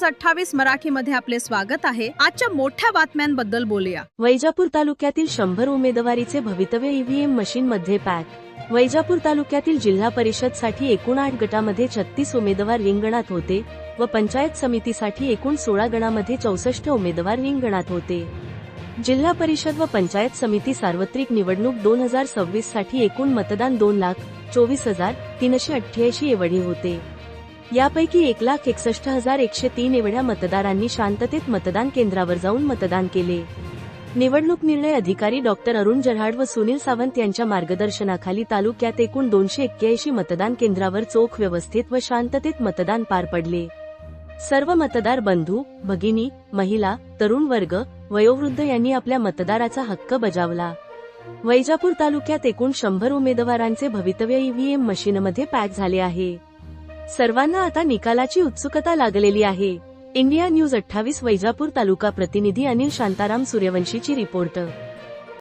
News 28 मराठीमध्ये आपले स्वागत आहे। आजच्या मोठ्या बातम्यांबद्दल बोलूया। वैजापूर तालुक्यातील 100 उमेदवारीचे भवितव्य ईव्हीएम मशीन मध्ये पॅक। वैजापूर तालुक्यातील जिल्हा परिषद साठी एकूण 8 गटामध्ये 36 उमेदवार रिंगणात होते व पंचायत समितीसाठी एकूण 16 गणामध्ये 64 उमेदवार रिंगणात होते। जिल्हा परिषद व पंचायत समिती सार्वत्रिक निवडणूक 2026 साठी एकूण मतदान 2,24,388 एवढे होते। यापैकी 1,61,103 एवढ्या मतदारांनी शांततेत मतदान केंद्रावर जाऊन मतदान केले। निवडणूक निर्णय अधिकारी डॉक्टर अरुण जऱ्हाड व सुनील सावंत यांच्या मार्गदर्शनाखाली तालुक्यात एकूण 281 मतदान केंद्रावर चोख व्यवस्थेत व शांततेत मतदान पार पडले। सर्व मतदार बंधू, भगिनी, महिला, तरुण वर्ग, वयोवृद्ध यांनी आपल्या मतदाराचा हक्क बजावला। वैजापूर तालुक्यात एकूण 100 उमेदवारांचे भवितव्य ईव्हीएम मशीनमध्ये पॅक झाले आहे। सर्वांना आता निकालाची उत्सुकता लागलेली आहे। इंडिया न्यूज 28 वैजापूर तालुका प्रतिनिधी अनिल शांताराम सूर्यवंशीची रिपोर्ट।